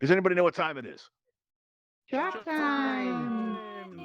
Does anybody know what time it is? Shark time.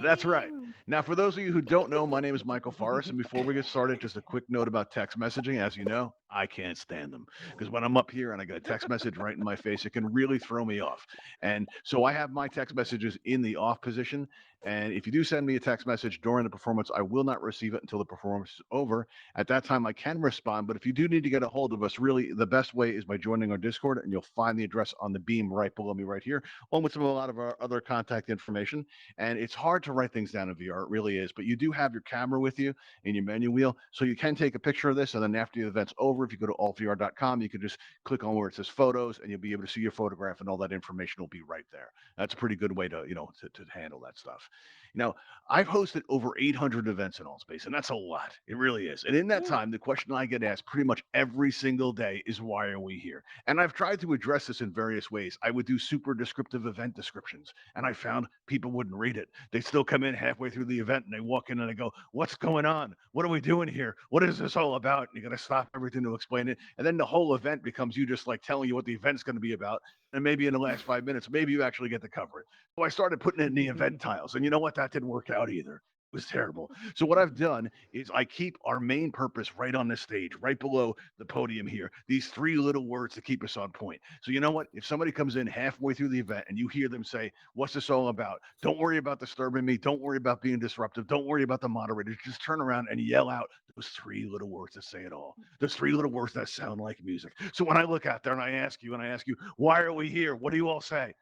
That's right. Now, for those of you who don't know, my name is Michael Forrest, and before we get started, just a quick note about text messaging. As you know, I can't stand them because when I'm up here and I get a text message right in my face, it can really throw me off. And so I have my text messages in the off position. And if you do send me a text message during the performance, I will not receive it until the performance is over. At that time, I can respond. But if you do need to get a hold of us, really the best way is by joining our Discord, and you'll find the address on the beam right below me right here, along with a lot of our other contact information. And it's hard to write things down in VR, it really is. But you do have your camera with you in your menu wheel, so you can take a picture of this. And then after the event's over, if you go to altvr.com, you can just click on where it says photos, and you'll be able to see your photograph, and all that information will be right there. That's a pretty good way to to handle that stuff. You know, I've hosted over 800 events in Altspace, and that's a lot. It really is. And in that Yeah. time, the question I get asked pretty much every single day is, why are we here? And I've tried to address this in various ways. I would do super descriptive event descriptions, and I found people wouldn't read it. They still come in halfway through the event and they walk in and they go, "What's going on? What are we doing here? What is this all about?" And you got to stop everything to explain it. And then the whole event becomes you just like telling you what the event's going to be about. And maybe in the last 5 minutes, maybe you actually get to cover it. So I started putting it in the event tiles. And you know what? That didn't work out either. It was terrible. So what I've done is I keep our main purpose right on the stage, right below the podium here. These three little words to keep us on point. So you know what? If somebody comes in halfway through the event and you hear them say, "What's this all about?" Don't worry about disturbing me. Don't worry about being disruptive. Don't worry about the moderators. Just turn around and yell out those three little words that say it all. Those three little words that sound like music. So when I look out there and I ask you, "Why are we here?" What do you all say?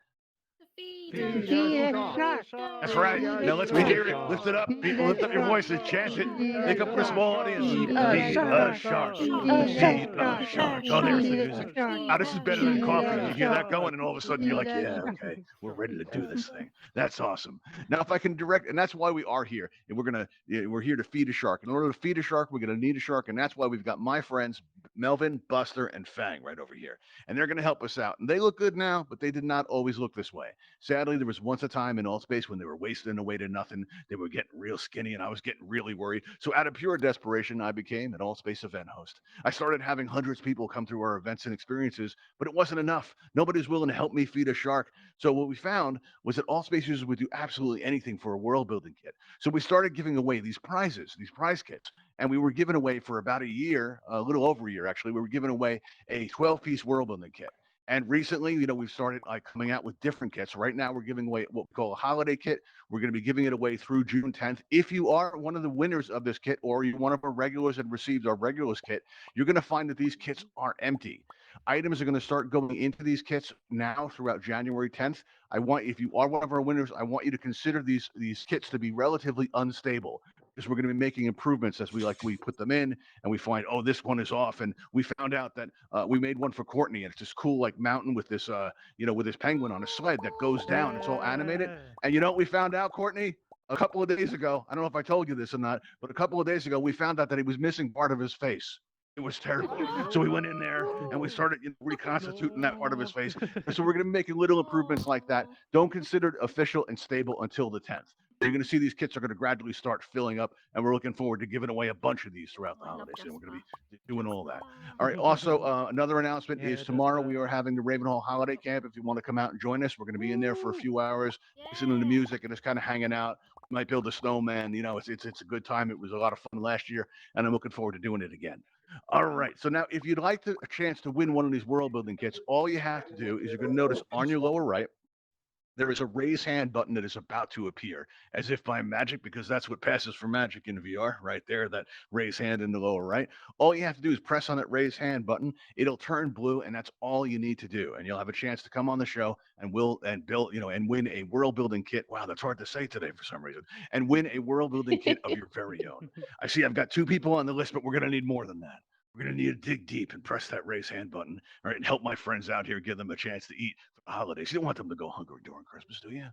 To Feed feed our a shark. shark. That's Shark. right. Feed a Now let me shark. hear it. Lift it up. Feed People, a lift up your shark. voices. Chant it. Feed a Make up for a shark. small audience. Feed a Feed a shark. shark. Feed a Feed shark. a shark. Oh, there's the Feed a music. shark. Now, this is better than Feed coffee. a You hear that shark. going, and all of a sudden you're Feed like, a yeah, shark. okay, we're ready to do this thing. That's awesome. Now, if I can direct, and that's why we are here, and we're here to feed a shark. In order to feed a shark, we're gonna need a shark, and that's why we've got my friends Melvin, Buster, and Fang right over here, and they're gonna help us out. And they look good now, but they did not always look this way. Sadly, there was once a time in all space when they were wasting away to nothing. They were getting real skinny, and I was getting really worried. So, out of pure desperation, I became an all space event host. I started having hundreds of people come through our events and experiences, but it wasn't enough. Nobody was willing to help me feed a shark. So, what we found was that all space users would do absolutely anything for a world building kit. So, we started giving away these prizes, these prize kits. And we were giving away for about a year, a little over a year actually, we were giving away a 12-piece world building kit. And recently, we've started like coming out with different kits. Right now, we're giving away what we call a holiday kit. We're going to be giving it away through June 10th. If you are one of the winners of this kit, or you're one of our regulars and received our regulars kit, you're going to find that these kits are empty. Items are going to start going into these kits now throughout January 10th. If you are one of our winners, I want you to consider these kits to be relatively unstable, because we're going to be making improvements as we put them in, and we find, oh, this one is off. And we found out that we made one for Courtney, and it's this cool like mountain with this with this penguin on a sled that goes down. It's all animated. And you know what we found out, Courtney? A couple of days ago, I don't know if I told you this or not, but a couple of days ago, we found out that he was missing part of his face. It was terrible. So we went in there and we started reconstituting that part of his face. And so we're going to be making little improvements like that. Don't consider it official and stable until the 10th. So you're going to see these kits are going to gradually start filling up, and we're looking forward to giving away a bunch of these throughout the holidays. And we're going to be doing all that. All right. Also, another announcement is tomorrow we are having the Ravenhall Holiday Camp. If you want to come out and join us, we're going to be in there for a few hours, listening to music and just kind of hanging out. We might build a snowman. It's a good time. It was a lot of fun last year, and I'm looking forward to doing it again. All right. So now, if you'd like a chance to win one of these world building kits, all you have to do is you're going to notice on your lower right, there is a raise hand button that is about to appear as if by magic, because that's what passes for magic in VR right there, that raise hand in the lower right. All you have to do is press on that raise hand button. It'll turn blue, and that's all you need to do. And you'll have a chance to come on the show and build, and win a world building kit. Wow, that's hard to say today for some reason. And win a world building kit of your very own. I see I've got two people on the list, but we're going to need more than that. We're going to need to dig deep and press that raise hand button, all right, and help my friends out here, give them a chance to eat for the holidays. You don't want them to go hungry during Christmas, do you?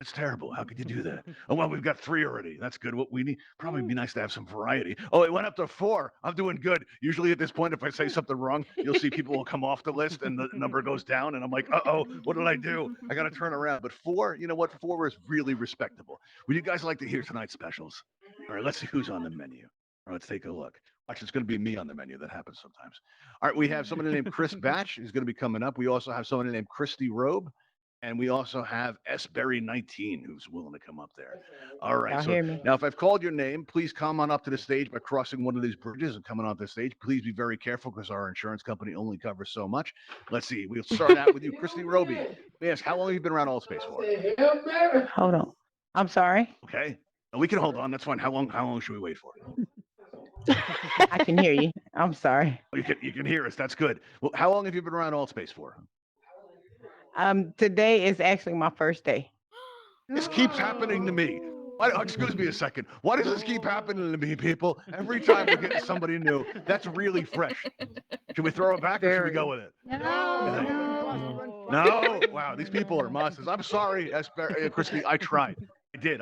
It's terrible. How could you do that? Oh, well, we've got three already. That's good. What we need, probably be nice to have some variety. Oh, it went up to four. I'm doing good. Usually at this point, if I say something wrong, you'll see people will come off the list and the number goes down. And I'm like, uh-oh, what did I do? I got to turn around. But four, you know what? Four is really respectable. Would you guys like to hear tonight's specials? All right, let's see who's on the menu. All right, let's take a look. Watch, it's going to be me on the menu. That happens sometimes. All right, we have somebody named Chris Batch who's going to be coming up. We also have somebody named Christy Robe. And we also have Berry19 who's willing to come up there. All right. Y'all So hear me? now, if I've called your name, please come on up to the stage by crossing one of these bridges and coming off the stage. Please be very careful because our insurance company only covers so much. Let's see. We'll start out with you, Christy Roby. Let me ask, how long have you been around Altspace for? Hold on. I'm sorry. Okay. We can hold on. That's fine. How long should we wait for? I can hear you. I'm sorry. You can hear us. That's good. Well, how long have you been around Altspace for? Today is actually my first day. This keeps happening to me. Excuse me a second. Why does this keep happening to me, people? Every time we're getting somebody new, that's really fresh. Should we throw it back or should we go with it? No. Wow, these people are monsters. I'm sorry, Christy. I tried.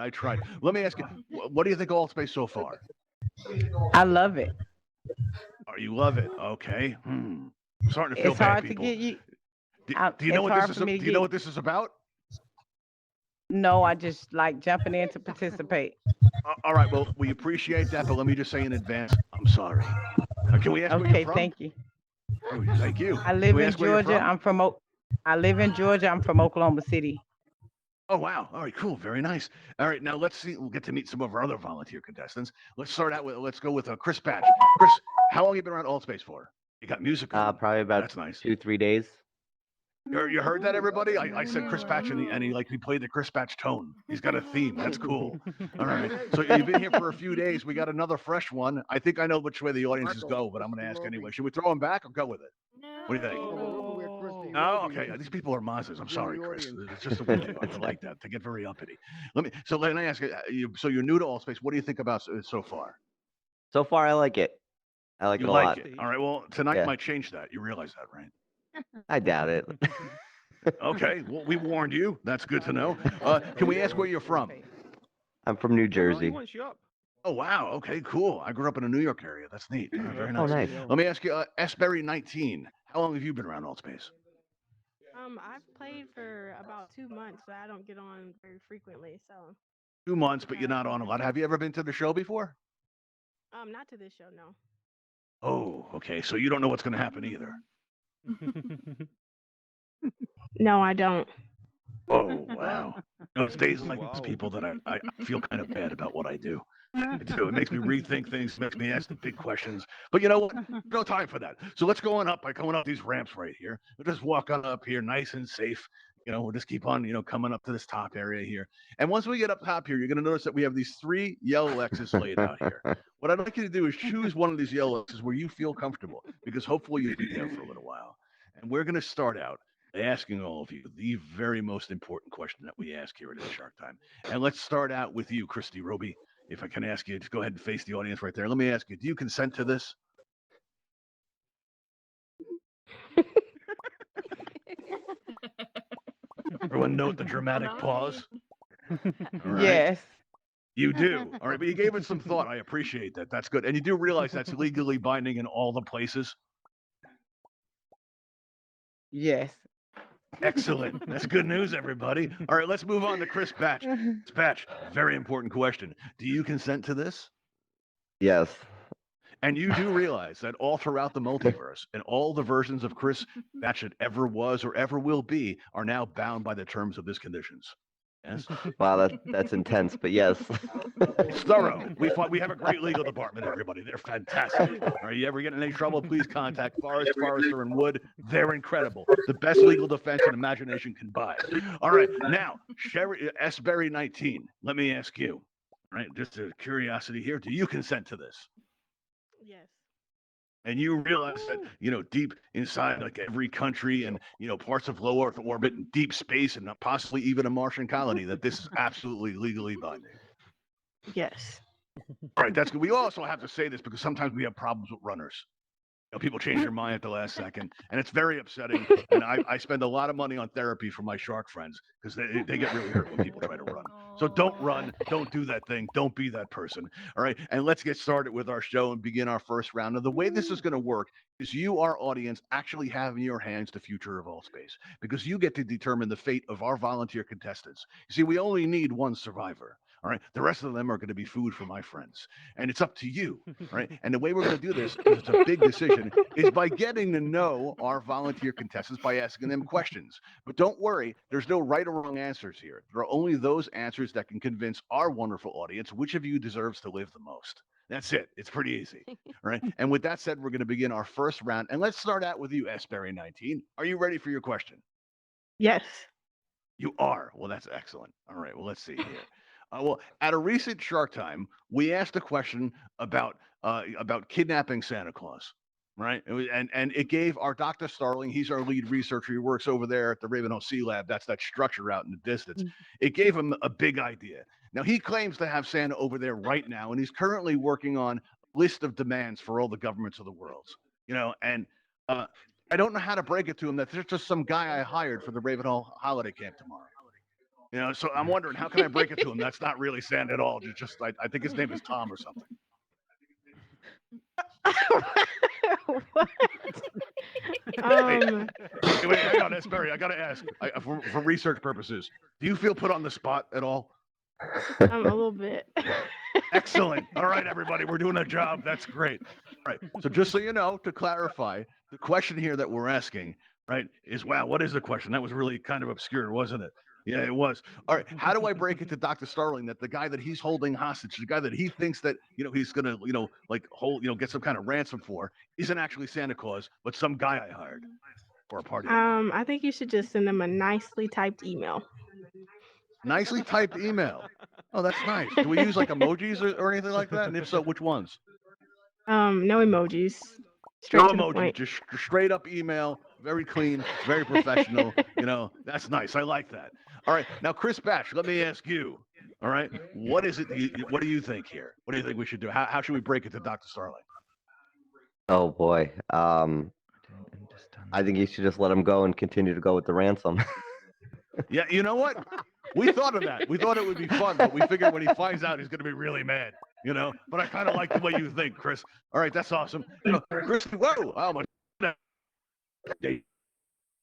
I tried. Let me ask you, what do you think of Altspace so far? I love it. Oh, you love it. Okay. I'm starting to feel It's bad, hard people. to get you. Do you know what this is? Do you know what this is about? No, I just like jumping in to participate. All right. Well, we appreciate that, but let me just say in advance, I'm sorry. Can we ask where Okay, you're from? thank you. Oh, thank you. I live Can we in ask where you're Georgia. from? I live in Georgia. I'm from Oklahoma City. Oh, wow. All right, cool. Very nice. All right, now let's see. We'll get to meet some of our other volunteer contestants. Let's go with Chris Batch. Chris, how long have you been around Altspace for? You got music? Probably about That's nice. 2-3 days. You heard that, everybody? I said Chris Batch, and he played the Chris Batch tone. He's got a theme. That's cool. All right. So you've been here for a few days. We got another fresh one. I think I know which way the audiences go, but I'm going to ask anyway. Should we throw him back or go with it? What do you think? Oh, okay. These people are monsters. I'm sorry, Chris. It's just the way they are. I like that. They get very uppity. Let me ask you. So you're new to Altspace. What do you think about so far? So far, I like it. I like You it a like lot. it. All right. Well, tonight Yeah. might change that. You realize that, right? I doubt it. Okay. Well, we warned you. That's good to know. Can we ask where you're from? I'm from New Jersey. Oh, wow. Okay, cool. I grew up in a New York area. That's neat. Very nice. Oh, nice. Let me ask you, Berry19. How long have you been around Altspace? I've played for about 2 months, but I don't get on very frequently. So 2 months, but you're not on a lot. Have you ever been to the show before? not to this show, no. Oh, okay. So you don't know what's going to happen either. No, I don't. Oh, wow. It's days like these people that I feel kind of bad about what I do. I do. It makes me rethink things, makes me ask the big questions. But you know what? No time for that. So let's go on up by going up these ramps right here. We'll just walk on up here nice and safe. We'll just keep on, coming up to this top area here. And once we get up top here, you're going to notice that we have these 3 yellow X's laid out here. What I'd like you to do is choose one of these yellow X's where you feel comfortable, because hopefully you'll be there for a little while. And we're going to start out by asking all of you the very most important question that we ask here at Shark Time. And let's start out with you, Christy Roby. If I can ask you, just go ahead and face the audience right there. Let me ask you, do you consent to this? Everyone note the dramatic pause. All right. Yes. You do. All right, but you gave it some thought. I appreciate that. That's good. And you do realize that's legally binding in all the places? Yes. Excellent. That's good news, everybody. All right, let's move on to Chris Batch. Chris Batch, very important question. Do you consent to this? Yes. And you do realize that all throughout the multiverse and all the versions of Chris Batch that ever was or ever will be are now bound by the terms of this conditions. Yes? Wow, that's intense, but yes. It's thorough. We have a great legal department, everybody. They're fantastic. Are you ever getting in any trouble? Please contact Forrest, Forrester, and Wood. They're incredible. The best legal defense an imagination can buy. All right, now, Berry19, let me ask you. All right, just a curiosity here. Do you consent to this? Yes. And you realize that, deep inside like every country and, parts of low Earth orbit and deep space and possibly even a Martian colony, that this is absolutely legally binding. Yes. All right, that's good. We also have to say this because sometimes we have problems with runners. People change their mind at the last second, and it's very upsetting. And I spend a lot of money on therapy for my shark friends because they get really hurt when people try to run. So don't run. Don't do that thing. Don't be that person. All right. And let's get started with our show and begin our first round. Now, the way this is going to work is you, our audience, actually have in your hands the future of Altspace because you get to determine the fate of our volunteer contestants. You see, we only need one survivor. All right. The rest of them are going to be food for my friends. And it's up to you. Right. And the way we're going to do this, because it's a big decision, is by getting to know our volunteer contestants by asking them questions. But don't worry, there's no right or wrong answers here. There are only those answers that can convince our wonderful audience which of you deserves to live the most. That's it. It's pretty easy. Right. And with that said, we're going to begin our first round. And let's start out with you, Sberry19. Are you ready for your question? Yes. You are. Well, that's excellent. All right. Well, let's see here. Well, at a recent Shark Time, we asked a question about kidnapping Santa Claus, right? And it gave our Dr. Starling, he's our lead researcher. He works over there at the Ravenhall Sea-Lab. That's that structure out in the distance. It gave him a big idea. Now he claims to have Santa over there right now, and he's currently working on a list of demands for all the governments of the world. And I don't know how to break it to him that there's just some guy I hired for the Ravenhall holiday camp tomorrow. So I'm wondering, how can I break it to him? That's not really Santa at all. I think his name is Tom or something. What? Wait, hang on, Barry. I got to ask, for research purposes, do you feel put on the spot at all? A little bit. Excellent. All right, everybody, we're doing a job. That's great. All right. So just so you know, to clarify, the question here that we're asking, right, is, wow, what is the question? That was really kind of obscure, wasn't it? Yeah, it was. All right. How do I break it to Dr. Starling that the guy that he's holding hostage, the guy that he thinks that, he's going to, get some kind of ransom for, isn't actually Santa Claus, but some guy I hired for a party? I think you should just send them a nicely typed email. Nicely typed email. Oh, that's nice. Do we use like emojis or anything like that? And if so, which ones? No emojis. Straight No to the emoji, point. just straight up email, very clean, very professional. That's nice. I like that. All right, now Chris Batch, let me ask you. All right, what is it? What do you think here? What do you think we should do? How should we break it to Dr. Starling? Oh boy. I think you should just let him go and continue to go with the ransom. Yeah, you know what? We thought of that. We thought it would be fun, but we figured when he finds out, he's going to be really mad. But I kind of like the way you think, Chris. All right, that's awesome. Chris, whoa, oh my.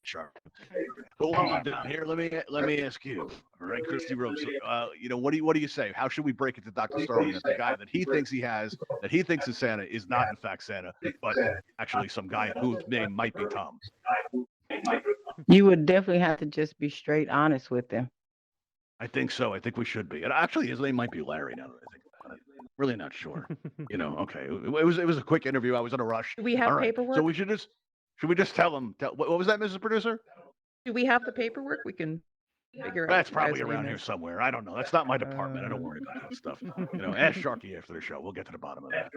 Sharp. Hold on down here. Let me ask you. All right, Christy Rose. What do you say? How should we break it to Dr. Starling that the guy that he thinks he has, that he thinks is Santa, is not in fact Santa, but actually some guy whose name might be Tom? You would definitely have to just be straight honest with them. I think so. I think we should be. And actually, his name might be Larry. Now that I think about it, really not sure. Okay. It was a quick interview. I was in a rush. Do we have All right. paperwork? So we should we just tell him? What was that, Mrs. Producer? Do we have the paperwork? We can figure out. That's what you guys probably around name here is. somewhere. I don't know. That's not my department. I don't worry about that stuff. Ask Sharky after the show. We'll get to the bottom of that.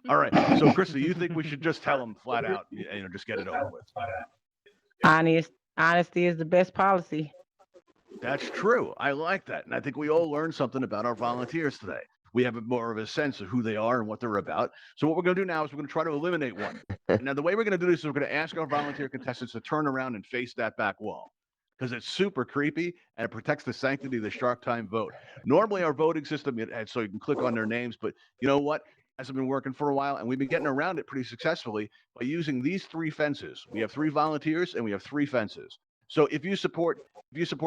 All right. So, Christy, you think we should just tell him flat out? Just get it over with. Honesty is the best policy. That's true. I like that. And I think we all learned something about our volunteers today. We have more of a sense of who they are and what they're about. So what we're going to do now is we're going to try to eliminate one. Now, the way we're going to do this is we're going to ask our volunteer contestants to turn around and face that back wall because it's super creepy and it protects the sanctity of the Shark Time vote. Normally, our voting system, so you can click on their names, but you know what? Hasn't been working for a while, and we've been getting around it pretty successfully by using these 3 fences. We have 3 volunteers and we have 3 fences. So if you support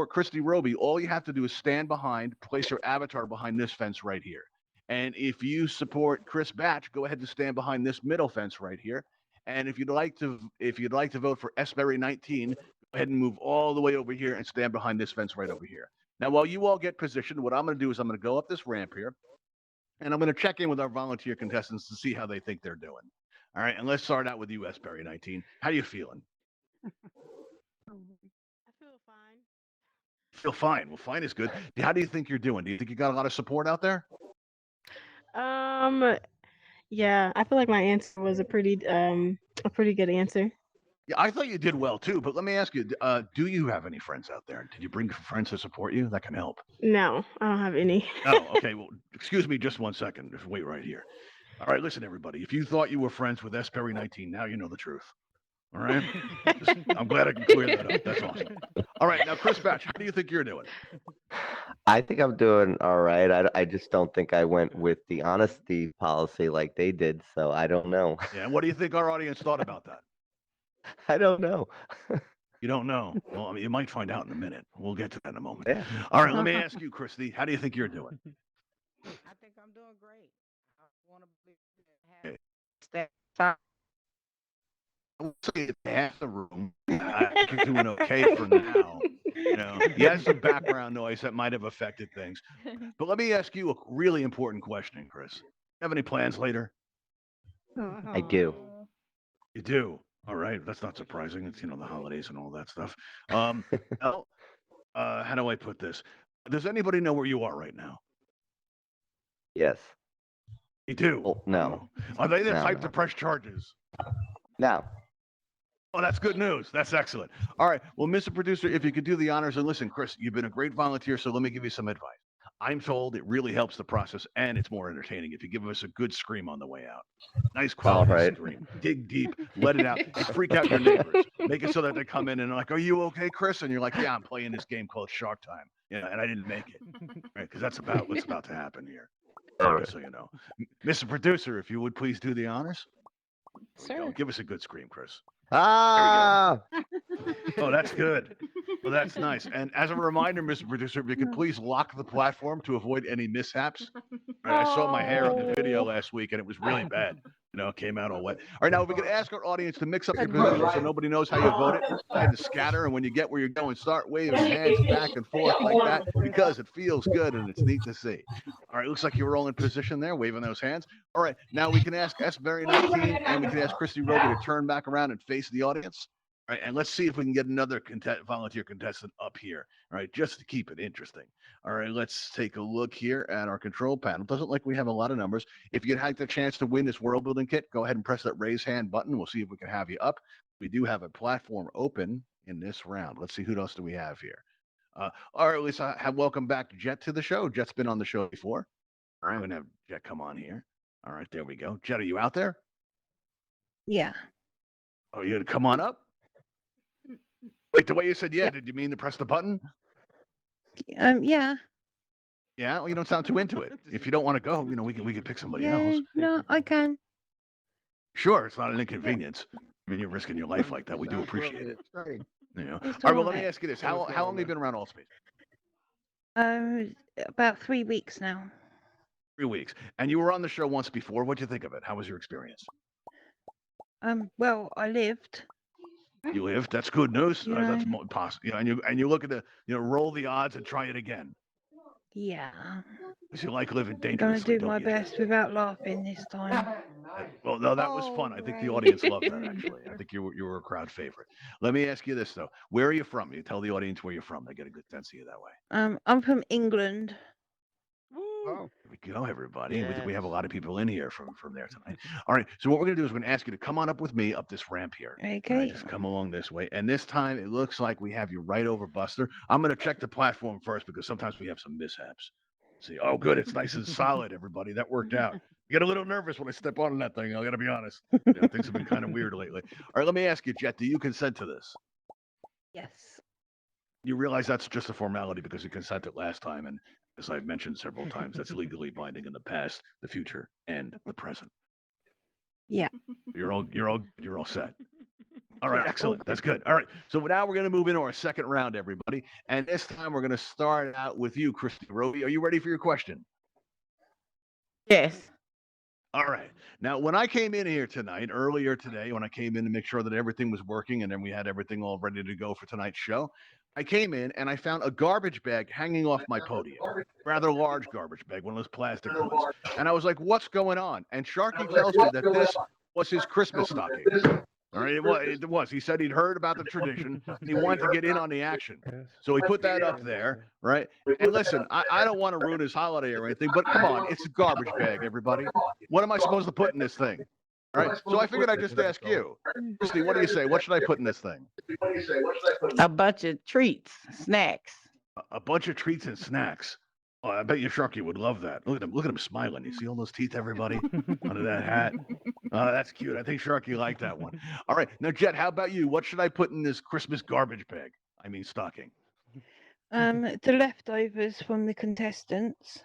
Christy Roby, all you have to do is stand behind, place your avatar behind this fence right here. And if you support Chris Batch, go ahead and stand behind this middle fence right here. And if you'd like to vote for Sberry19, go ahead and move all the way over here and stand behind this fence right over here. Now, while you all get positioned, what I'm going to do is I'm going to go up this ramp here, and I'm going to check in with our volunteer contestants to see how they think they're doing. All right, and let's start out with you, Sberry19. How are you feeling? I feel fine. Feel fine. Well, fine is good. How do you think you're doing? Do you think you got a lot of support out there? Yeah, I feel like my answer was a pretty good answer. Yeah, I thought you did well too. But let me ask you: do you have any friends out there? Did you bring friends to support you? That can help. No, I don't have any. Oh, okay. Well, excuse me, just 1 second. Just wait right here. All right, listen, everybody. If you thought you were friends with Sberry19, now you know the truth. All right. I'm glad I can clear that up. That's awesome. All right, now Chris Batch, how do you think you're doing? I think I'm doing all right. I just don't think I went with the honesty policy like they did, so I don't know. Yeah, and what do you think our audience thought about that? I don't know. You don't know. Well, I mean, you might find out in a minute. We'll get to that in a moment. Yeah. All right, let me ask you, Christy. How do you think you're doing? I think I'm doing great. I want to believe Okay. that step time. I would say it's half the room. I think you're doing okay for now. You had some background noise that might have affected things. But let me ask you a really important question, Chris. Have any plans later? I do. You do. All right, that's not surprising. It's the holidays and all that stuff. Now, how do I put this? Does anybody know where you are right now? Yes. You do. Oh, no. Are they the No, type no. to press charges? No. Oh, that's good news. That's excellent. All right. Well, Mr. Producer, if you could do the honors and listen, Chris, you've been a great volunteer, so let me give you some advice. I'm told it really helps the process and it's more entertaining if you give us a good scream on the way out. Nice quality right. scream. Dig deep, let it out, and freak out your neighbors. Make it so that they come in and are like, "Are you okay, Chris?" And you're like, "Yeah, I'm playing this game called Shark Time. Yeah, and I didn't make it." Right? Because that's about what's about to happen here. Just so you know. Mr. Producer, if you would please do the honors. Sure. Give us a good scream, Chris. Ah. Oh, that's good. Well, that's nice. And as a reminder, Mr. Producer, if you could please lock the platform to avoid any mishaps. All right, I saw my hair in the video last week, and it was really bad. It came out all wet. All right, now if we could ask our audience to mix up your visuals so nobody knows how you voted, and to scatter, and when you get where you're going, start waving hands back and forth like that because it feels good and it's neat to see. All right, looks like you're all in position there, waving those hands. All right, now we can ask S. Very Nice Team, and we can ask Christy Roby to turn back around and face the audience. All right, and let's see if we can get another volunteer contestant up here. All right, just to keep it interesting. All right, let's take a look here at our control panel. Doesn't like we have a lot of numbers. If you'd like the chance to win this world building kit, go ahead and press that raise hand button. We'll see if we can have you up. We do have a platform open in this round. Let's see who else do we have here. All right, Lisa, welcome back Jet to the show. Jet's been on the show before. All right, I'm gonna have Jet come on here. All right, there we go. Jet, are you out there? Yeah. Oh, you gonna come on up? Wait, the way you said yeah, did you mean to press the button? Yeah. Yeah, well, you don't sound too into it. If you don't want to go, we can pick somebody Yeah. else. No, I can. Sure, it's not an inconvenience. I mean, you're risking your life like that. We do appreciate it. It's All right, well, all let me right. ask you this: How long have you been around Altspace? About 3 weeks now. 3 weeks, and you were on the show once before. What'd you think of it? How was your experience? Well, I lived. You lived. That's good news. Yeah. That's possible. And you look at the roll the odds and try it again. Yeah. Because you like living I'm gonna dangerously. do my best without laughing this time. Well, no, that was fun. I think the audience loved that, actually. I think you were a crowd favorite. Let me ask you this, though. Where are you from? You tell the audience where you're from. They get a good sense of you that way. I'm from England. Here we go, everybody. We have a Yes. lot of people in here from there tonight. All right, so what we're going to do is we're going to ask you to come on up with me up this ramp here. All right, Okay. just come along this way. And this time, it looks like we have you right over Buster. I'm going to check the platform first because sometimes we have some mishaps. See, oh, good. It's nice and solid, everybody. That worked out. I get a little nervous when I step on that thing. I got to be honest. Things have been kind of weird lately. All right, let me ask you, Jet, do you consent to this? Yes. You realize that's just a formality because you consented last time. And as I've mentioned several times, that's legally binding in the past, the future, and the present. Yeah. You're all set. All right, excellent. That's good. All right, so now we're going to move into our second round, everybody. And this time we're going to start out with you, Christy Roby. Are you ready for your question? Yes. All right. Now, when I came in here tonight, earlier today, when I came in to make sure that everything was working and then we had everything all ready to go for tonight's show, I came in and I found a garbage bag hanging off my podium. Rather large garbage bag, one of those plastic ones. And I was like, what's going on? And Sharky tells me that this was his Christmas stocking. All right, it was. He said he'd heard about the tradition and he wanted to get in on the action. So he put that up there, right? And listen, I don't want to ruin his holiday or anything, but come on, it's a garbage bag, everybody. What am I supposed to put in this thing? All right, so I figured I'd just ask you. Christy, what do you say? What should I put in this thing? A bunch of treats, snacks. A bunch of treats and snacks. Oh, I bet you Sharky would love that. Look at him smiling. You see all those teeth, everybody, under that hat? That's cute. I think Sharky liked that one. All right, now Jet, how about you? What should I put in this Christmas garbage bag? I mean, stocking. The leftovers from the contestants.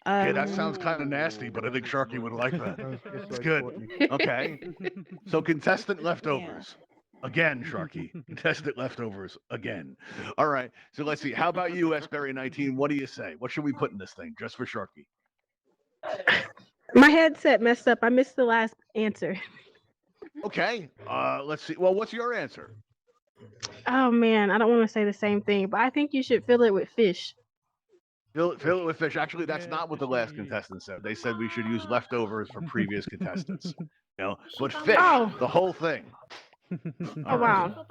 Okay, that sounds kind of nasty, but I think Sharky would like that. It's good. Okay, so contestant leftovers. Again, Sharky. Contestant leftovers again. All right. So let's see. How about you, Sberry 19? What do you say? What should we put in this thing just for Sharky? My headset messed up. I missed the last answer. Okay. Let's see. Well, what's your answer? Oh man, I don't want to say the same thing, but I think you should fill it with fish. Fill it with fish. Actually, that's not what the last contestant said. They said we should use leftovers from previous contestants. But fish, Oh. the whole thing. Oh wow.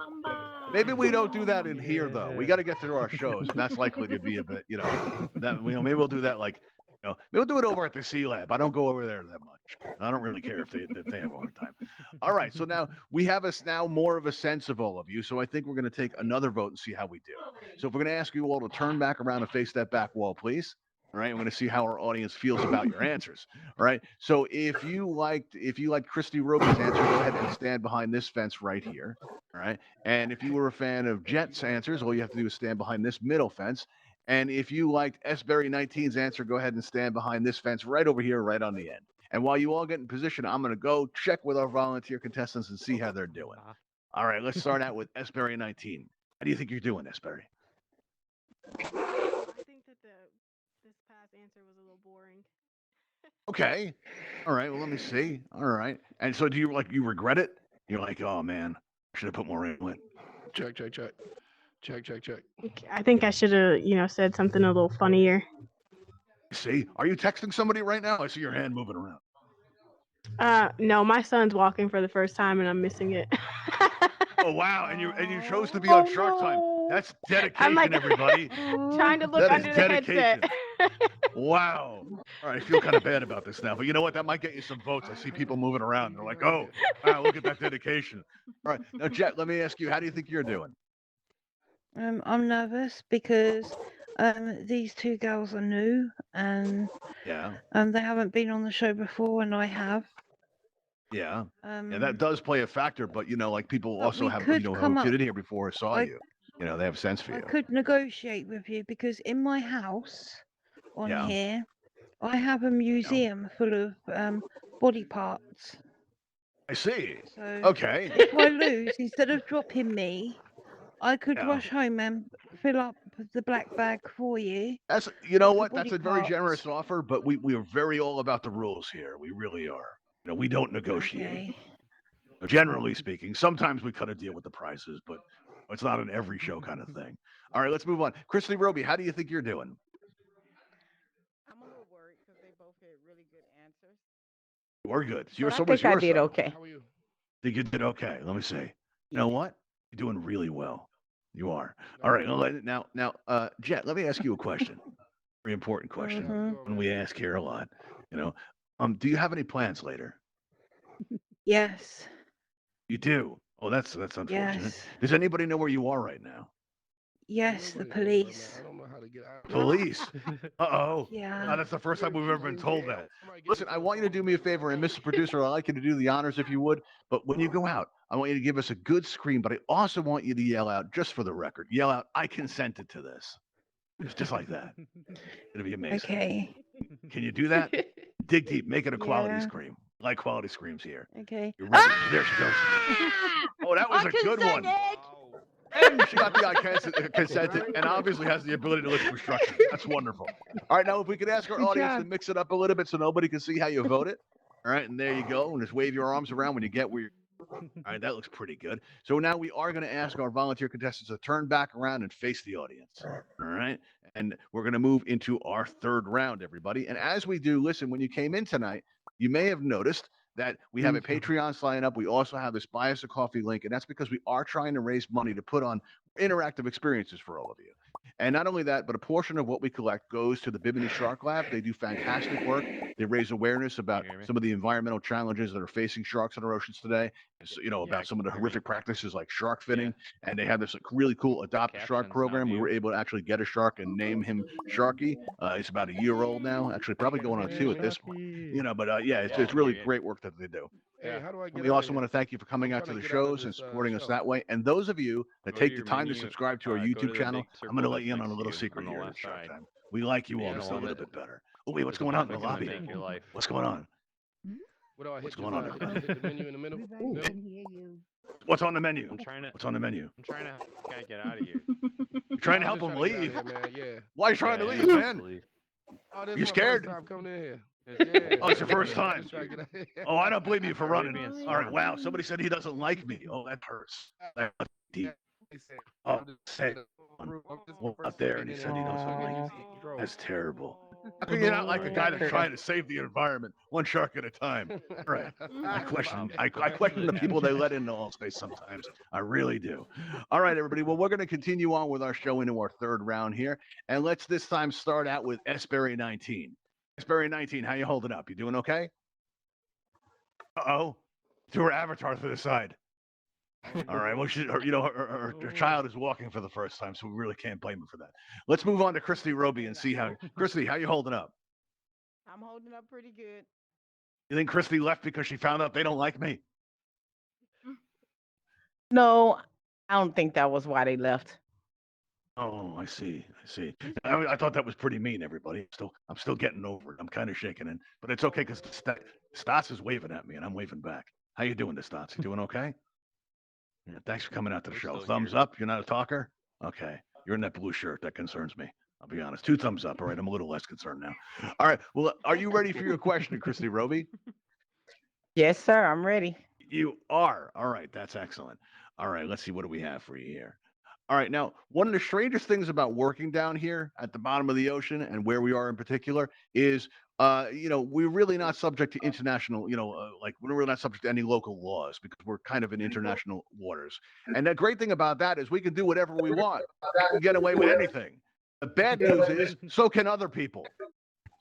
Maybe we don't do that in here though. We got to get through our shows, and that's likely to be a bit, maybe we'll do that like, maybe we'll do it over at the Sea-Lab. I don't go over there that much. I don't really care if they have a hard time. All right, so now we have now more of a sense of all of you. So I think we're going to take another vote and see how we do. So if we're going to ask you all to turn back around and face that back wall, please. All right, we're going to see how our audience feels about your answers. All right, so if you liked Christy Roby's answer, go ahead and stand behind this fence right here. All right, and if you were a fan of Jet's answers, all you have to do is stand behind this middle fence. And if you liked Sberry 19's answer, go ahead and stand behind this fence right over here, right on the end. And while you all get in position, I'm going to go check with our volunteer contestants and see how they're doing. All right, let's start out with Sberry 19. How do you think you're doing, Sberry? I think that this past answer was a little boring. Okay. All right. Well, let me see. All right. And so, do you regret it? You're like, oh man, I should have put more into it. Check. I think I should have, said something a little funnier. See, are you texting somebody right now? I see your hand moving around. No, my son's walking for the first time and I'm missing it. Oh wow! And you chose to be on Shark Time. That's dedication, everybody. Trying to look That under is the dedication. headset. Wow. All right, I feel kind of bad about this now, but you know what? That might get you some votes. I see people moving around. They're like, oh, wow, look at that dedication. All right, now Jet, let me ask you, how do you think you're doing? I'm nervous because these two girls are new and Yeah. they haven't been on the show before, and I have. Yeah. And that does play a factor, but like people But also we have, could who come fit up- in here before saw I- you. They have a sense for I you. could negotiate with you because in my house on Yeah. here, I have a museum full of body parts. I see. So Okay. if I lose, instead of dropping me, I could Yeah. rush home and fill up the black bag for you. That's what? That's a very generous offer, but we are very all about the rules here. We really are. We don't negotiate. Okay. Generally speaking, sometimes we cut a deal with the prices, but it's not an every show kind of thing. All right, let's move on. Christy Roby, how do you think you're doing? I'm a little worried because they both had really good answers. We're good. But I think I did okay. How are you? Think you did okay. Let me see. You know what? You're doing really well. You are. All right. Now, Jet, let me ask you a question. Very important question. Mhm. When we ask here a lot, do you have any plans later? Yes. You do. Oh, that's unfortunate. Yes. Does anybody know where you are right now? Yes, the Nobody knows, man. police. I don't know how to get out. Police. Uh-oh. Yeah. That's the first time we've ever been told that. Listen, I want you to do me a favor, and Mr. Producer, I'd like you to do the honors if you would. But when you go out, I want you to give us a good scream, but I also want you to yell out, just for the record, yell out, I consented to this. Just like that. It'll be amazing. Okay. Can you do that? Dig deep. Make it a quality Yeah. scream. I like quality screams here. Okay. You're ready. There she goes. Oh, that was a good one. And she got the consented and obviously has the ability to listen to instructions. That's wonderful. All right, now if we could ask our Good audience to job. mix it up a little bit so nobody can see how you voted. All right, and there you go. And just wave your arms around when you get where you're. All right, that looks pretty good. So now we are going to ask our volunteer contestants to turn back around and face the audience. All right, and we're going to move into our third round, everybody. And as we do, listen, when you came in tonight, you may have noticed that we have a Patreon sign up. We also have this Buy Us a Coffee link, and that's because we are trying to raise money to put on interactive experiences for all of you. And not only that, but a portion of what we collect goes to the Bimini Shark Lab. They do fantastic work. They raise awareness about some of the environmental challenges that are facing sharks in our oceans today. So, about some of the horrific practices like shark finning. And they have this really cool Adopt a Shark program. We were able to actually get a shark and name him Sharky. He's about a year old now, actually probably going on 2 at this point. It's really great work that they do. Hey, how do I get And we out also of want to here? thank you for coming I'm out to trying the to get out of shows and this, supporting us show. that way. And those of you that Go to take the your time to menu, subscribe to our go to YouTube the channel, big I'm going to circle let you in that's on a next little to you secret on the here at left Shark side. Time. We like you all Yeah, just a the one little that- bit better. Oh, wait, what's going on in the Click and lobby? then take your life. What's going on? What do I hit? What's going on, Just, everybody? hit the menu in the middle. Middle? What's on the menu? I'm trying to What's on the menu? I'm trying to help the guy get out of here. You're trying to I was help him just trying to leave. get out of here, man. Yeah. Why are you trying to Yeah, leave, man? please. Oh, this You is my scared? first time coming in here. Yeah. Oh, it's your first Yeah, time. just trying to get out of here. Oh, I don't blame you for Really running. being All right, smart. wow. Somebody said he doesn't like me. Oh, that hurts. That must be deep. He said, Oh, I'm just- say I'm just well, first out there, time and he getting said he in doesn't here. like He drove. That's terrible. You're not like a guy that's trying to save the environment, one shark at a time. Right. I question the people they let into Altspace sometimes. I really do. All right, everybody. Well, we're going to continue on with our show into our third round here, and let's this time start out with Sberry 19. Sberry 19, how you holding up? You doing okay? Uh-oh. Threw her avatar to the side. All right. Well, her child is walking for the first time, so we really can't blame her for that. Let's move on to Christy Roby and see how Christy, how you holding up? I'm holding up pretty good. You think Christy left because she found out they don't like me? No, I don't think that was why they left. Oh, I see. I thought that was pretty mean, everybody. I'm still getting over it. I'm kind of shaking in, but it's okay because Stats is waving at me and I'm waving back. How you doing, Stats? You doing okay? Yeah, thanks for coming out to the We're show. still Thumbs here. up. You're not a talker? Okay. You're in that blue shirt. That concerns me. I'll be honest. 2 thumbs up. All right. I'm a little less concerned now. All right. Well, are you ready for your question, Christy Roby? Yes, sir. I'm ready. You are. All right. That's excellent. All right. Let's see. What do we have for you here? All right. Now, one of the strangest things about working down here at the bottom of the ocean and where we are in particular is, we're really not subject to international, we're really not subject to any local laws because we're kind of in international waters. And the great thing about that is we can do whatever we want. We can get away with anything. The bad news is so can other people.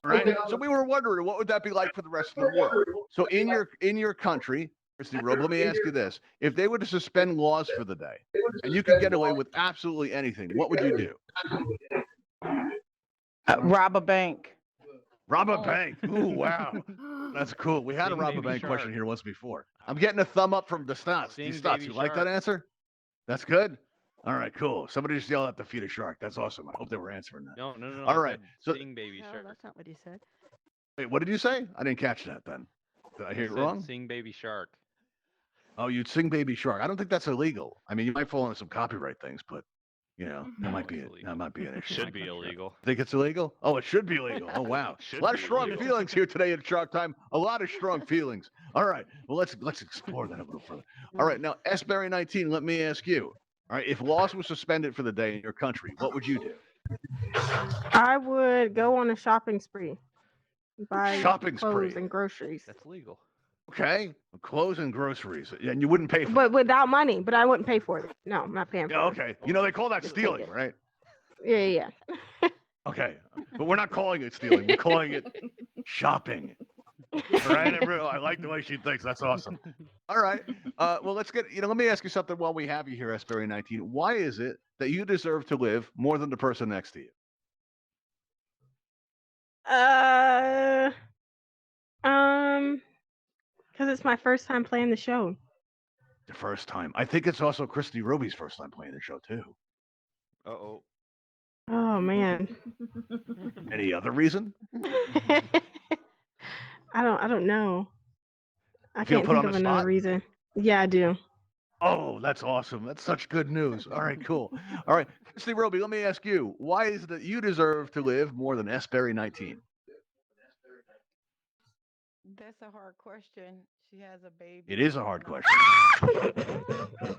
Right? So we were wondering what would that be like for the rest of the world. So in your country, Christy Robe, let me ask you this. If they were to suspend laws for the day and you could get away with absolutely anything, what would you do? Rob a bank. Rob a bank. Ooh, wow. That's cool. We had a Sing rob a Baby bank question Shark. here once before. I'm getting a thumb up from the Stats. Sing The Stats, Baby you like that Shark. answer? That's good? All right, cool. Somebody just yelled at the feet of shark. That's awesome. I hope they were answering that. No. All I right, said so- sing baby No, shark. that's not what he said. Wait, what did you say? I didn't catch that then. Did I hear it said wrong? Sing baby shark. Oh, you'd sing Baby Shark. I don't think that's illegal. I mean, you might fall into some copyright things, but that might be it's illegal. that might be an issue. Should be illegal. Think it's illegal? Oh, it should be illegal. Oh, wow. Should A lot of be strong illegal. feelings here today at Shark Time. A lot of strong feelings. All right. Well, let's explore that a little further. All right. Now, Sberry 19, let me ask you. All right. If laws were suspended for the day in your country, what would you do? I would go on a shopping spree. Buy Shopping clothes spree. and groceries. That's legal. Okay. Clothes and groceries. And you wouldn't pay for it. But without money. But I wouldn't pay for it. No, I'm not paying for Yeah, it. okay. They call that Just take stealing, it. right? Yeah. Okay. But we're not calling it stealing. We're calling it shopping. All right. I like the way she thinks. That's awesome. All right. Well, let's get, let me ask you something while we have you here, Sberry 19. Why is it that you deserve to live more than the person next to you? Because it's my first time playing the show. The first time. I think it's also Christy Roby's first time playing the show, too. Uh-oh. Oh man. Any other reason? I don't know. I Feel can't put think on of the another spot? reason. Yeah, I do. Oh, that's awesome. That's such good news. All right, cool. All right. Christy Roby, let me ask you, why is it that you deserve to live more than Sberry 19? That's a hard question. She has a baby. It is a hard question.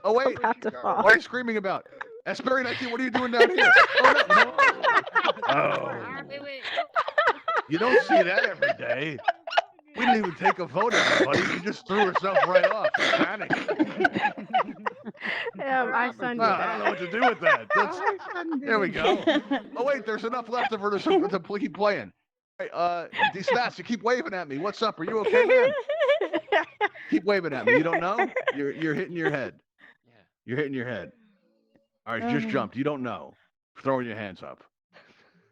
Oh, wait. About to fall. What are you screaming about? Sberry 19, what are you doing down here? Oh, no. Oh. You don't see that every day. We didn't even take a vote, everybody. She just threw herself right off. She panicked. My son did Well, I don't know that. what to do with that. There we go. Oh, wait, there's enough left of her to keep playing. Hey, these stats, you keep waving at me. What's up? Are you okay, man? Keep waving at me. You don't know? You're hitting your head. Yeah. You're hitting your head. All right, you just jumped. You don't know. Throwing your hands up.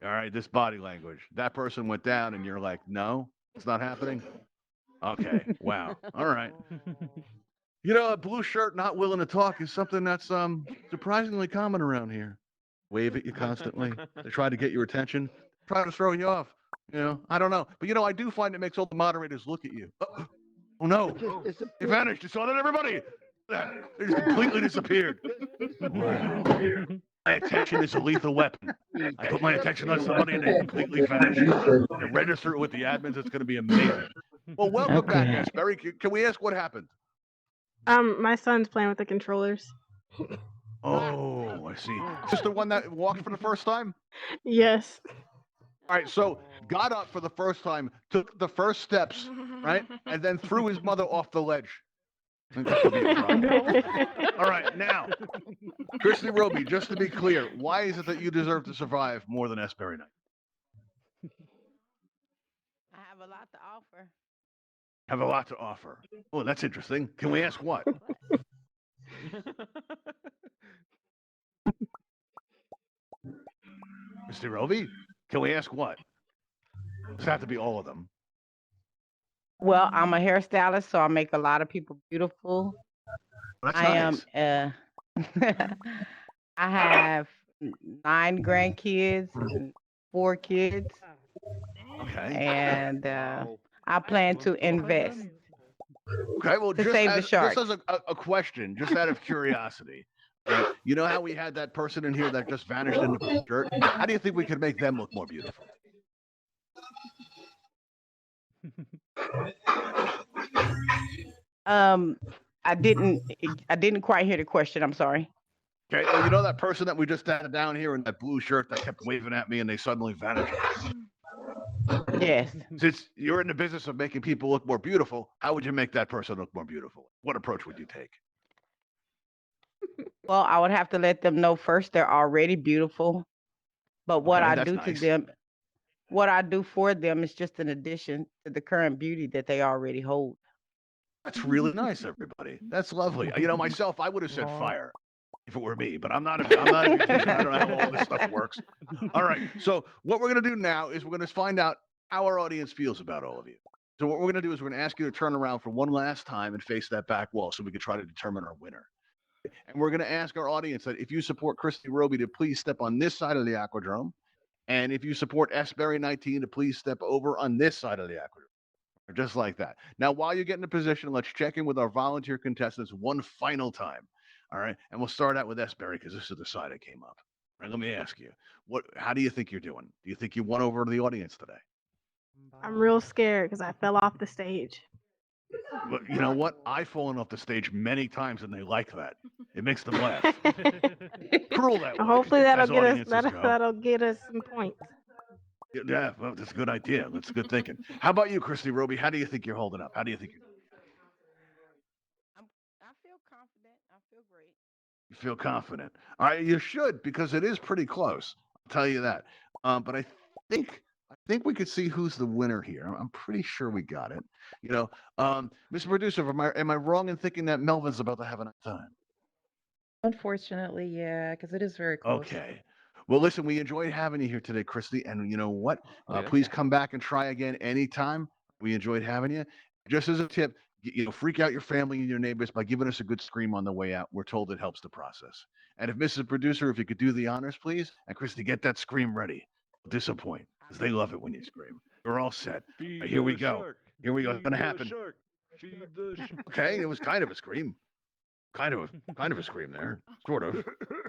All right, this body language. That person went down and you're like, no, it's not happening. Okay. Wow. All right. A blue shirt not willing to talk is something that's surprisingly common around here. Wave at you constantly. They try to get your attention. Try to throw you off. I don't know. But I do find it makes all the moderators look at you. Oh no! It just It disappeared. vanished. You saw that, everybody? It just completely disappeared. My attention is a lethal weapon. I put my attention on somebody and they completely vanish. I register it with the admins. It's going to be amazing. Well, welcome back, Okay. Asbury. Can we ask what happened? My son's playing with the controllers. Oh, I see. Is this the one that walked for the first time? Yes. All right, so got up for the first time, took the first steps, right, and then threw his mother off the ledge. I think that could be a problem. All right, now, Christy Roby, just to be clear, why is it that you deserve to survive more than Asbury Knight? I have a lot to offer. Have a lot to offer. Oh, that's interesting. Can we ask what? Mr. Roby, can we ask what? Does it have to be all of them? Well, I'm a hairstylist, so I make a lot of people beautiful. That's I nice. am. I have 9 grandkids and 4 kids, Okay. and Wow. I plan to invest. Okay. Well, to just save the as, sharks. just as a question, just out of curiosity, right? You know how we had that person in here that just vanished into the dirt? How do you think we could make them look more beautiful? I didn't quite hear the question. I'm sorry. Okay. Well, you know that person that we just had down here in that blue shirt that kept waving at me and they suddenly vanished? Yes. Since you're in the business of making people look more beautiful, how would you make that person look more beautiful? What approach would you take? Well, I would have to let them know first they're already beautiful. But what Okay, I that's do nice. to them, what I do for them is just an addition to the current beauty that they already hold. That's really nice, everybody. That's lovely. You know, myself, I would have said fire if it were me, but I'm not a beautician. I don't know how all this stuff works. All right. So what we're going to do now is we're going to find out how our audience feels about all of you. So what we're going to do is we're going to ask you to turn around for one last time and face that back wall so we can try to determine our winner. And we're going to ask our audience that if you support Christy Roby to please step on this side of the aquadrome. And if you support Asbury 19 to please step over on this side of the aquadrome. Just like that. Now, while you get in a position, let's check in with our volunteer contestants one final time. All right. And we'll start out with Asbury because this is the side that came up. All right, let me ask you, how do you think you're doing? Do you think you won over the audience today? I'm real scared because I fell off the stage. But you know what? I've fallen off the stage many times and they like that. It makes them laugh. Cruel that way. Hopefully that'll as get us audiences go. that'll get us some points. Yeah, well, that's a good idea. That's good thinking. How about you, Christy Roby? How do you think you're holding up? How do you think you're I feel confident. I feel great. You feel confident? All right, you should because it is pretty close. I'll tell you that. But I think we could see who's the winner here. I'm pretty sure we got it. You know, Mr. Producer, am I wrong in thinking that Melvin's about to have a nice time? Unfortunately, yeah, because it is very close. Okay. Well, listen, we enjoyed having you here today, Christy. And you know what? Yeah. Please come back and try again anytime. We enjoyed having you. Just as a tip, freak out your family and your neighbors by giving us a good scream on the way out. We're told it helps the process. And if Mrs. Producer, if you could do the honors, please. And Christy, get that scream ready. Disappoint, because they love it when you scream. We're all set. Feed Here we the go. shark. Here we go. It's Feed gonna the happen. shark. Feed the shark. Okay, it was kind of a scream. Kind of a scream there. Sort of.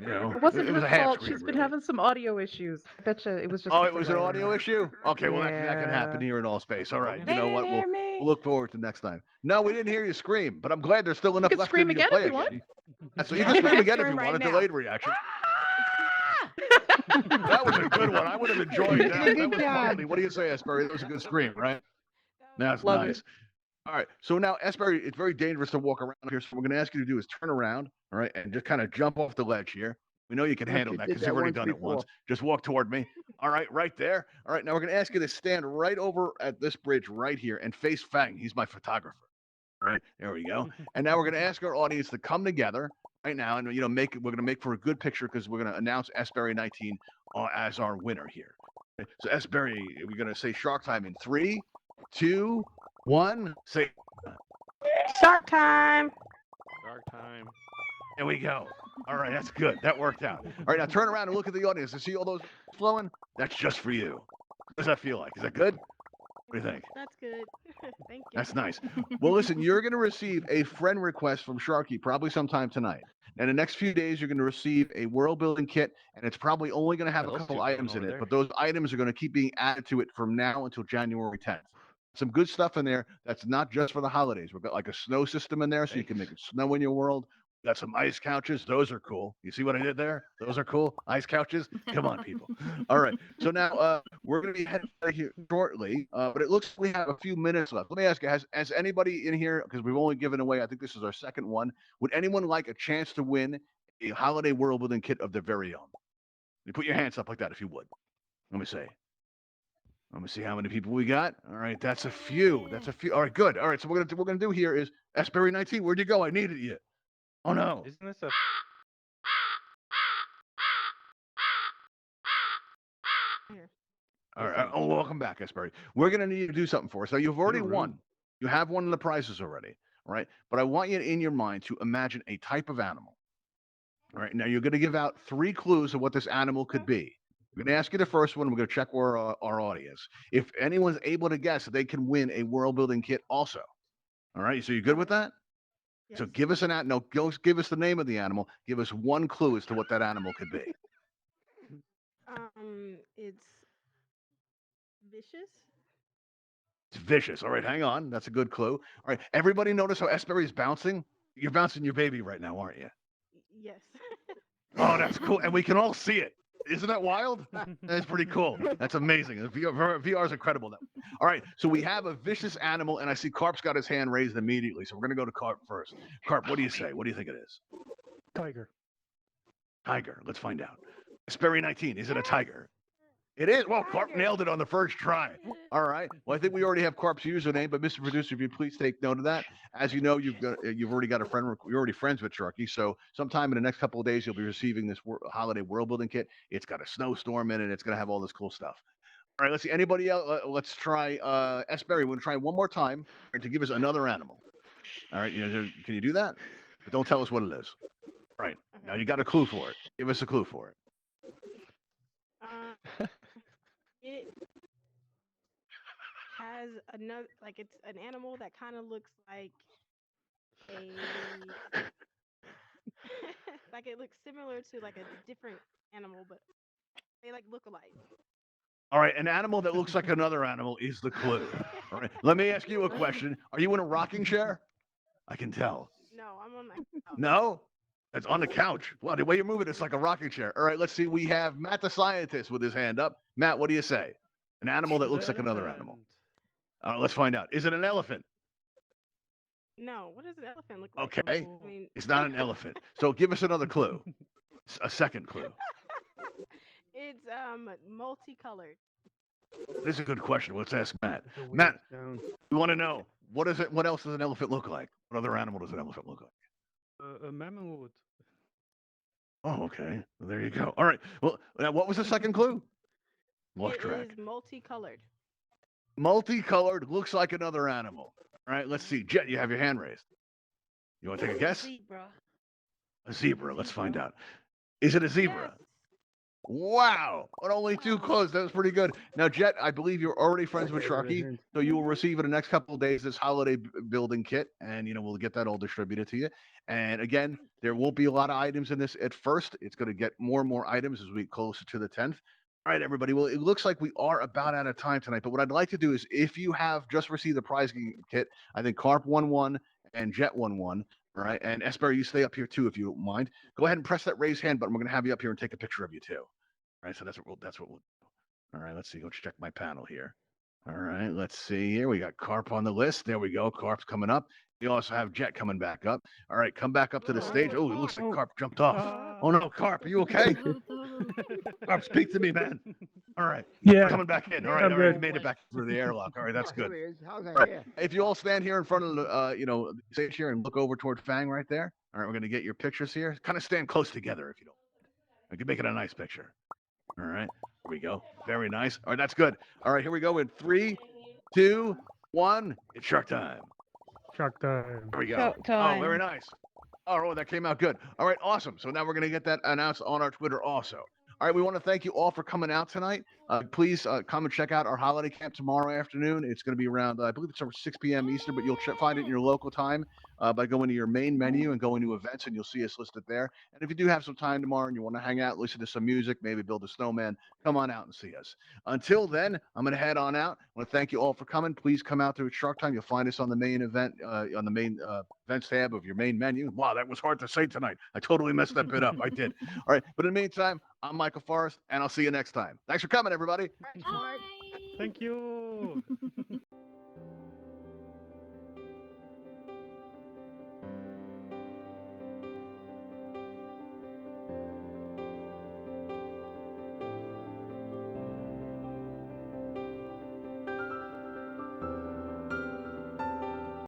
You know. It wasn't it was her a half fault. scream. She's been really. having some audio issues. I bet you it was just. Oh, a it was an delay. audio issue? Okay, well, that can happen Yeah. here in Altspace. All right, They you know didn't what? hear me. We'll look forward to next time. No, we didn't hear you scream, but I'm glad there's still enough can left scream in you to again play if you again. That's what you can scream again if you Scream want right a now. delayed reaction. That was a good one. I would have enjoyed that. That was funny. What do you say, Asbury? That was a good scream, right? That's Love it. nice. All right. So now, Asbury, it's very dangerous to walk around here. So what we're going to ask you to do is turn around, all right, and just kind of jump off the ledge here. We know you can handle You that did because that you've already once done it once. before. Just walk toward me. All right, right there. All right. Now we're going to ask you to stand right over at this bridge right here and face Fang. He's my photographer. All right. There we go. And now we're going to ask our audience to come together right now and we're going to make for a good picture because we're going to announce Asbury 19 as our winner here. Okay, so Asbury, we're going to say shark time in 3, 2, 1. Say. Shark time. Shark time. There we go. All right, that's good. That worked out. All right, now turn around and look at the audience. You see all those flowing? That's just for you. What does that feel like? Is that good? What do you think? That's good. Thank you. That's nice. Well, listen, you're going to receive a friend request from Sharky probably sometime tonight. And the next few days, you're going to receive a world building kit, and it's probably only going to have Yeah, a those couple two going items in over it, there. but those items are going to keep being added to it from now until January 10th. Some good stuff in there that's not just for the holidays. We've got like a snow system in there so you can make it snow in your world. Got some ice couches. Those are cool. You see what I did there? Those are cool. Ice couches. Come on, people. All right. So now we're going to be heading out of here shortly, but it looks like we have a few minutes left. Let me ask you, has anybody in here, because we've only given away, I think this is our second one, would anyone like a chance to win a holiday world building kit of their very own? You put your hands up like that if you would. Let me see. Let me see how many people we got. All right, that's a few. That's a few. All right, good. All right, so what we're gonna do here is Asbury 19. Where'd you go? I needed you. Oh no. Isn't this a Here. All right. Oh, welcome back, Asbury. We're gonna need you to do something for us. Now you've already room. won. You have one of the prizes already. All right. But I want you in your mind to imagine a type of animal. All right. Now you're gonna give out 3 clues of what this animal could be. We're going to ask you the first one. We're going to check where our audience. If anyone's able to guess, they can win a world building kit also. All right. So you good with that? Yes. So give us an animal. No, give us the name of the animal. Give us one clue as to what that animal could be. It's vicious. It's vicious. All right. Hang on. That's a good clue. All right. Everybody notice how Asbury's bouncing? You're bouncing your baby right now, aren't you? Yes. Oh, that's cool. And we can all see it. Isn't that wild? That's pretty cool. That's amazing. The VR is incredible. Now. All right, so we have a vicious animal, and I see Carp's got his hand raised immediately. So we're going to go to Carp first. Carp, what do you say? What do you think it is? tiger? Tiger. Let's find out. Sperry 19. Is it a tiger? It is. Well, Carp Tiger. nailed it on the first try. All right. Well, I think we already have Carp's username, but Mr. Producer, if you please take note of that. As you know, you've already got a friend. You're already friends with Sharky. So sometime in the next couple of days, you'll be receiving this holiday world building kit. It's got a snowstorm in it. It's going to have all this cool stuff. All right. Let's see. Anybody else? Let's try S. Berry. We're going to try one more time to give us another animal. All right. Can you do that? But don't tell us what it is. All right. Now you got a clue for it. Give us a clue for it. It has another, like, it's an animal that kind of looks like a like, it looks similar to like a different animal, but they like look alike. All right, an animal that looks like another animal is the clue. All right, let me ask you a question. Are you in a rocking chair? I can tell. No, I'm on my No? That's on the couch. Well, the way you're moving, it's like a rocking chair. All right, let's see. We have Matt the scientist with his hand up. Matt, what do you say? An animal that looks like another animal. Let's find out. Is it an elephant? No, what does an elephant look like? Okay. I mean, It's not an elephant. So give us another clue. A second clue. it's multicolored. This is a good question. Let's ask Matt. Matt, we want to know, what is it? What else does an elephant look like? What other animal does an elephant look like? A mammoth. Oh, okay. Well, there you go. All right. Well, now what was the second clue? Lost It track. is multicolored. Multicolored, looks like another animal. All right, let's see. Jet, you have your hand raised. You want to take a guess? Zebra. A zebra. Let's find out. Is it a zebra? Yes. Wow. But only 2 clues. That was pretty good. Now, Jet, I believe you're already friends with Sharky, so you will receive in the next couple of days this holiday building kit, and we'll get that all distributed to you. And again, there won't be a lot of items in this at first. It's going to get more and more items as we get closer to the 10th. All right, everybody. Well, it looks like we are about out of time tonight. But what I'd like to do is, if you have just received the prize kit, I think Carp won 1 and Jet won 1. All right, and Esper, you stay up here too if you don't mind. Go ahead and press that raise hand button. We're going to have you up here and take a picture of you too. All right, so that's what we'll do. All right, let's see. Let's check my panel here. All right, let's see here. We got Carp on the list. There we go. Carp's coming up. We also have Jet coming back up. All right, come back up to the stage. Oh, it looks like Carp jumped off. Oh no, Carp, are you okay? Carp, speak to me, man. All right. Yeah. Coming back in. All right, all right. You made it back through the airlock. All right, that's good. All right. If you all stand here in front of the, the stage here and look over toward Fang right there. All right, we're gonna get your pictures here. Kind of stand close together if you don't. I can make it a nice picture. All right, here we go. Very nice. All right, that's good. All right, here we go in 3, 2, 1. It's shark time. Shark time. Here we go. Shark time. Oh, very nice. Oh, that came out good. All right, awesome. So now we're gonna get that announced on our Twitter also. All right, we want to thank you all for coming out tonight. Please come and check out our holiday camp tomorrow afternoon. It's going to be around, I believe it's over 6 p.m. Eastern, but you'll find it in your local time by going to your main menu and going to events, and you'll see us listed there. And if you do have some time tomorrow and you want to hang out, listen to some music, maybe build a snowman, come on out and see us. Until then, I'm going to head on out. I want to thank you all for coming. Please come out to Shark Time. You'll find us on the main event, on the main events tab of your main menu. Wow, that was hard to say tonight. I totally messed that bit up. I did. All right, but in the meantime, I'm Michael Forrest, and I'll see you next time. Thanks for coming, everybody. Bye. Thank you.